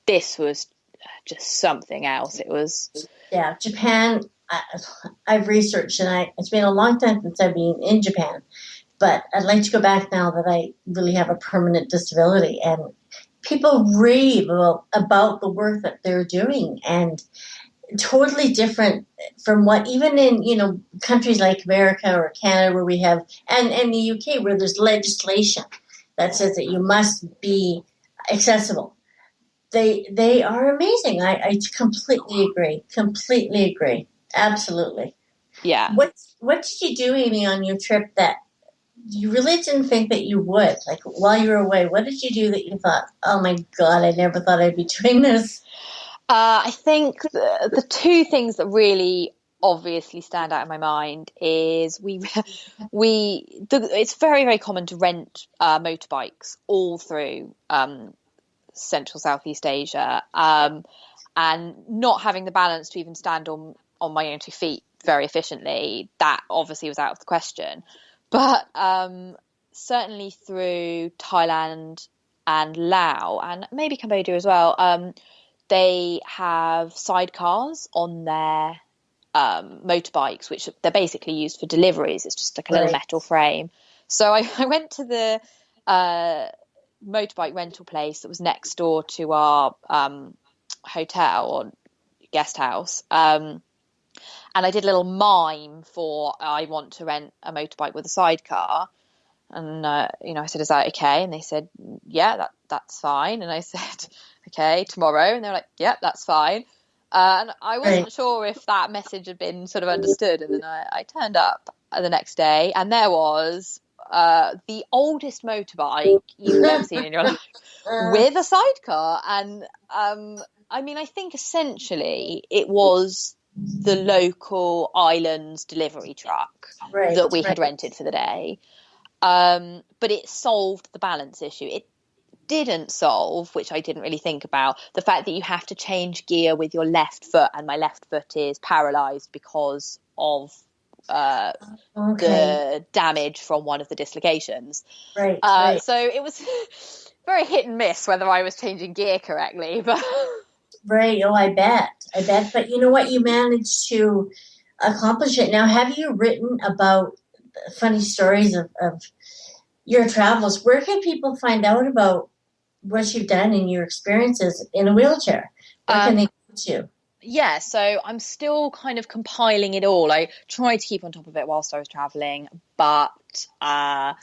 Speaker 3: this was just something else. It was.
Speaker 2: Yeah, Japan. I've researched, and it's been a long time since I've been in Japan, but I'd like to go back now that I really have a permanent disability. And people rave about the work that they're doing, and totally different from what even in countries like America or Canada where we have, and the UK where there's legislation that says that you must be accessible. They are amazing. I completely agree. Absolutely.
Speaker 3: Yeah.
Speaker 2: What did you do, Amy, on your trip that you really didn't think that you would? Like, while you were away, what did you do that you thought, oh my God, I never thought I'd be doing this?
Speaker 3: I think the two things that really obviously stand out in my mind is it's very, very common to rent motorbikes all through Central Southeast Asia, and not having the balance to even stand on my own 2 feet very efficiently, that obviously was out of the question. But certainly through Thailand and Laos, and maybe Cambodia as well, they have sidecars on their motorbikes, which they're basically used for deliveries. It's just like a little metal frame. So I went to the motorbike rental place that was next door to our hotel or guest house, and I did a little mime for I want to rent a motorbike with a sidecar. And I said, is that okay? And they said, yeah, that's fine. And I said, okay, tomorrow. And they were like, yeah, that's fine. And I wasn't sure if that message had been sort of understood. And then I turned up the next day, and there was the oldest motorbike you've ever seen in your life with a sidecar. And I think essentially it was the local islands delivery truck that we had rented for the day. But it solved the balance issue. It didn't solve, which I didn't really think about, the fact that you have to change gear with your left foot, and my left foot is paralysed because of the damage from one of the dislocations. So it was very hit and miss whether I was changing gear correctly. But
Speaker 2: I bet. But you know what? You managed to accomplish it. Now, have you written about funny stories of your travels? Where can people find out about what you've done and your experiences in a wheelchair? Where can they go to?
Speaker 3: Yeah, so I'm still kind of compiling it all. I tried to keep on top of it whilst I was traveling, but kind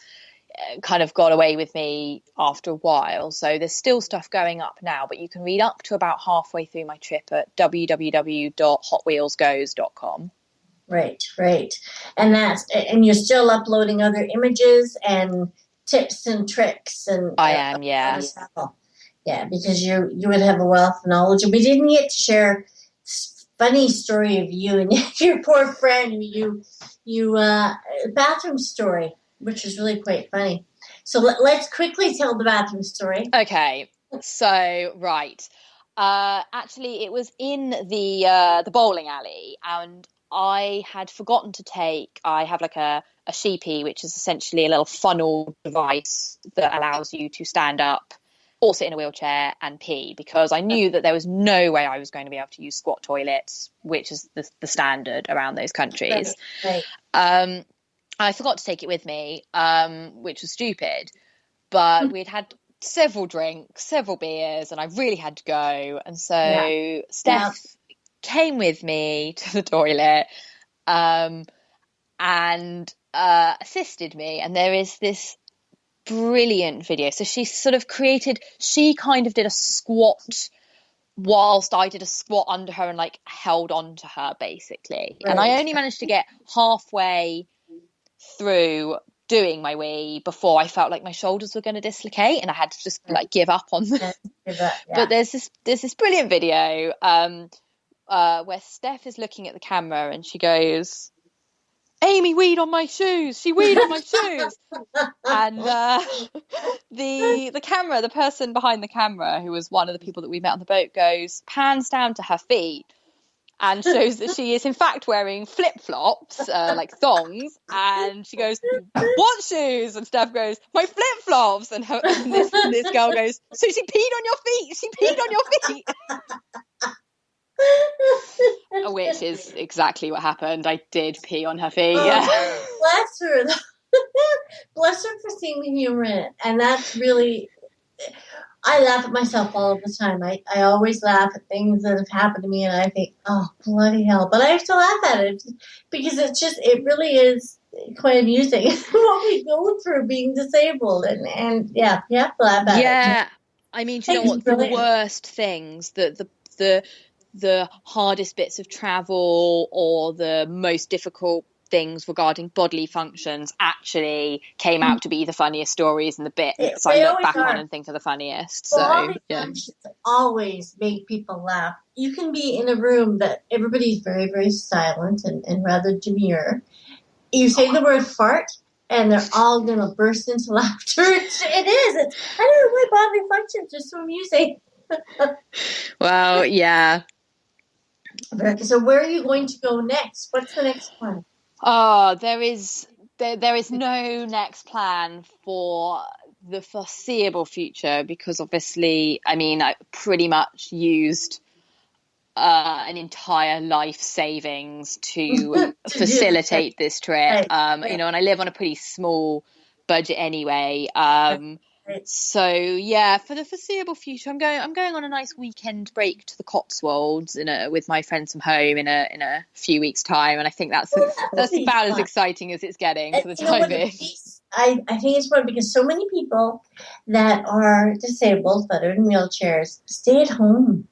Speaker 3: of got away with me after a while. So there's still stuff going up now, but you can read up to about halfway through my trip at www.hotwheelsgoes.com.
Speaker 2: Right. And you're still uploading other images and tips and tricks, and
Speaker 3: I am, yeah,
Speaker 2: because you would have a wealth of knowledge. And we didn't get to share funny story of you and your poor friend, you bathroom story, which was really quite funny. So let's quickly tell the bathroom story.
Speaker 3: Okay, so right, actually, it was in the bowling alley, and I had forgotten to take. I have like a sheepy, which is essentially a little funnel device that allows you to stand up or sit in a wheelchair and pee, because I knew that there was no way I was going to be able to use squat toilets, which is the standard around those countries.
Speaker 2: Right.
Speaker 3: I forgot to take it with me, which was stupid, but we'd had several drinks, several beers, and I really had to go. And so Steph came with me to the toilet and assisted me. And there is this brilliant video. So she kind of did a squat whilst I did a squat under her and like held on to her basically. Right. And I only managed to get halfway through doing my wee before I felt like my shoulders were going to dislocate, and I had to just like give up on them. But there's this brilliant video where Steph is looking at the camera and she goes, "Amy weed on my shoes. She weed on my shoes." And the person behind the camera, who was one of the people that we met on the boat, pans down to her feet and shows that she is in fact wearing flip-flops, like thongs. And she goes, "What shoes?" And Steph goes, "My flip-flops." And this girl goes, "So she peed on your feet? She peed on your feet?" Which is exactly what happened. I did pee on her feet.
Speaker 2: Bless her. Bless her for seeing the humor in it. And that's really, I laugh at myself all of the time. I always laugh at things that have happened to me, and I think, oh, bloody hell. But I have to laugh at it because it really is quite amusing what we go through being disabled. And yeah, you have to laugh at it.
Speaker 3: Yeah. I mean, do you know what? The worst things, the hardest bits of travel or the most difficult things regarding bodily functions actually came out to be the funniest stories and the bits I look back on and think are the funniest.
Speaker 2: Bodily functions always make people laugh. You can be in a room that everybody's very, very silent and rather demure. You say the word fart, and they're all going to burst into laughter. It is. I don't know why bodily functions are so amusing.
Speaker 3: Well, yeah.
Speaker 2: So where are you going to go next? What's the next one?
Speaker 3: Oh, there is no next plan for the foreseeable future because obviously, I mean, I pretty much used an entire life savings to facilitate this trip. You know, and I live on a pretty small budget anyway. So yeah, for the foreseeable future, I'm going on a nice weekend break to the Cotswolds with my friends from home in a few weeks' time, and I think that's about as exciting as it's getting for the time being.
Speaker 2: I think it's fun because so many people that are disabled, that are in wheelchairs, stay at home.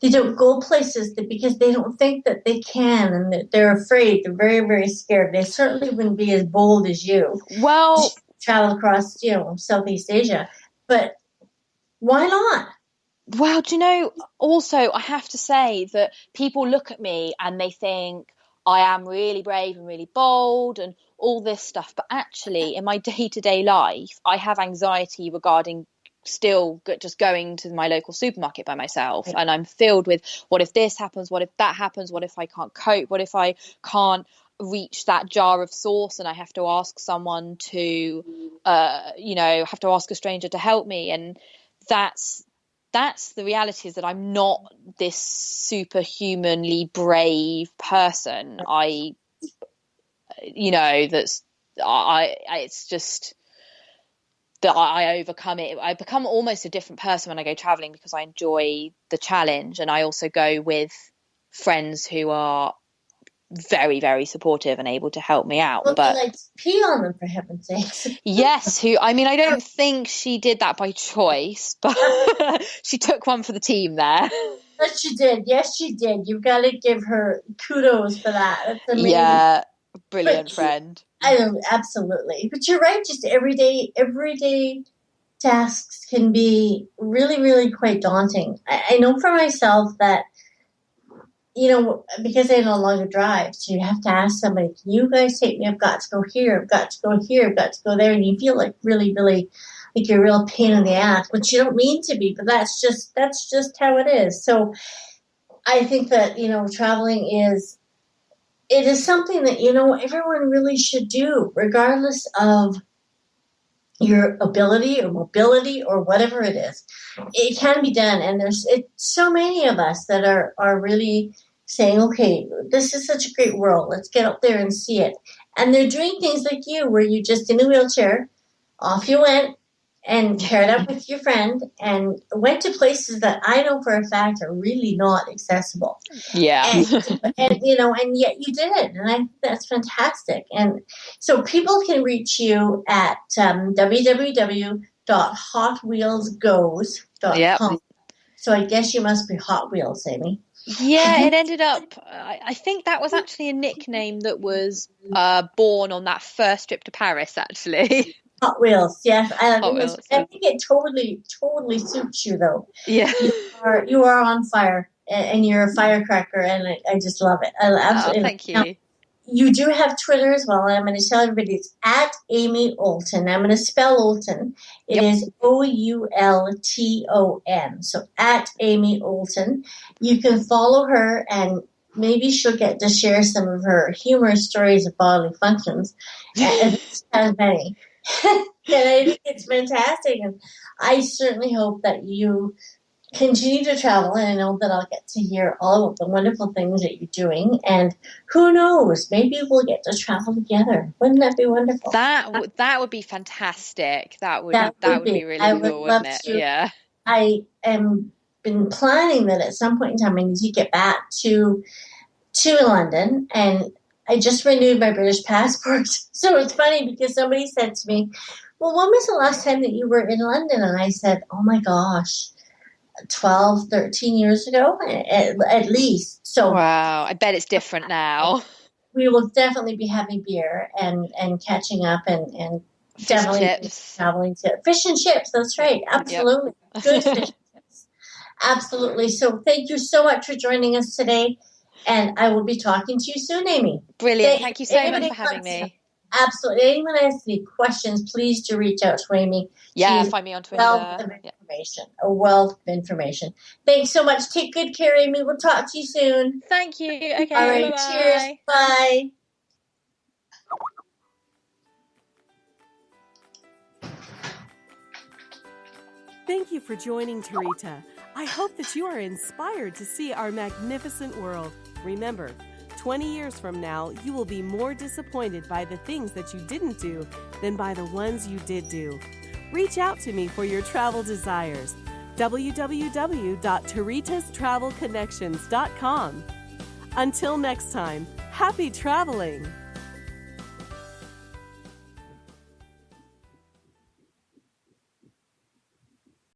Speaker 2: They don't go places because they don't think that they can, and they're afraid. They're very, very scared. They certainly wouldn't be as bold as you.
Speaker 3: Well,
Speaker 2: travel across, Southeast Asia, but why not?
Speaker 3: Well, do you know, also, I have to say that people look at me and they think I am really brave and really bold and all this stuff. But actually, in my day-to-day life, I have anxiety regarding still just going to my local supermarket by myself. And I'm filled with, what if this happens? What if that happens? What if I can't cope? What if I can't reach that jar of sauce and I have to ask someone to, have to ask a stranger to help me? And that's the reality, is that I'm not this superhumanly brave person. It's just that I overcome it. I become almost a different person when I go traveling because I enjoy the challenge, and I also go with friends who are very, very supportive and able to help me out.
Speaker 2: Well, but like pee on them, for heaven's sakes.
Speaker 3: Yes, I don't think she did that by choice, but she took one for the team there.
Speaker 2: Yes, she did. Yes, she did. You've got to give her kudos for that. That's amazing.
Speaker 3: Yeah, brilliant friend.
Speaker 2: I know, absolutely. But you're right. Just everyday tasks can be really, really quite daunting. I know for myself that, because I no longer drive, so you have to ask somebody, can you guys take me? I've got to go here. I've got to go here. I've got to go there. And you feel like really, really like you're a real pain in the ass, which you don't mean to be, but that's just how it is. So I think that, traveling it is something that, everyone really should do, regardless of your ability or mobility or whatever it is. It can be done. And there's so many of us that are really saying, okay, this is such a great world. Let's get out there and see it. And they're doing things like you, where you just in a wheelchair, off you went, and paired up with your friend and went to places that I know for a fact are really not accessible.
Speaker 3: Yeah.
Speaker 2: And yet you did it. And I think that's fantastic. And so people can reach you at www.hotwheelsgoes.com.
Speaker 3: Yep.
Speaker 2: So I guess you must be Hot Wheels, Amy.
Speaker 3: Yeah, it ended up, I think that was actually a nickname that was born on that first trip to Paris, actually.
Speaker 2: Hot Wheels, yes. I
Speaker 3: think
Speaker 2: it totally suits you, though.
Speaker 3: Yeah.
Speaker 2: You are on fire, and you're a firecracker, and I just love it. I absolutely.
Speaker 3: Thank you.
Speaker 2: Now, you do have Twitter as well, and I'm going to tell everybody it's at Amy Oulton. I'm going to spell Oulton. It is Oulton. So at Amy Oulton. You can follow her, and maybe she'll get to share some of her humorous stories of bodily functions. As many. And I think it's fantastic. And I certainly hope that you continue to travel, and I know that I'll get to hear all of the wonderful things that you're doing. And who knows, maybe we'll get to travel together. Wouldn't that be wonderful?
Speaker 3: That would be fantastic. That would be really
Speaker 2: I would
Speaker 3: cool,
Speaker 2: love
Speaker 3: wouldn't it?
Speaker 2: to.
Speaker 3: Yeah.
Speaker 2: I am been planning that at some point in time I need to get back to London, and I just renewed my British passport. So it's funny because somebody said to me, "Well, when was the last time that you were in London?" And I said, "Oh my gosh, 12, 13 years ago, at least." So
Speaker 3: Wow, I bet it's different now.
Speaker 2: we will definitely be having beer and catching up and
Speaker 3: Fish and
Speaker 2: definitely
Speaker 3: chips.
Speaker 2: traveling to fish and chips. That's right. Absolutely.
Speaker 3: Yep.
Speaker 2: Good fish and chips. Absolutely. So thank you so much for joining us today. And I will be talking to you soon, Amy.
Speaker 3: Brilliant. Thank you so much for having me.
Speaker 2: Absolutely. Anyone has any questions, please do reach out to Amy.
Speaker 3: Yeah, find me on Twitter.
Speaker 2: A wealth of information. Thanks so much. Take good care, Amy. We'll talk to you soon.
Speaker 3: Thank you. Okay.
Speaker 2: All right.
Speaker 3: Bye-bye.
Speaker 2: Cheers. Bye.
Speaker 1: Thank you for joining Tarita. I hope that you are inspired to see our magnificent world. Remember, 20 years from now, you will be more disappointed by the things that you didn't do than by the ones you did do. Reach out to me for your travel desires. www.taritastravelconnections.com. Until next time, happy traveling!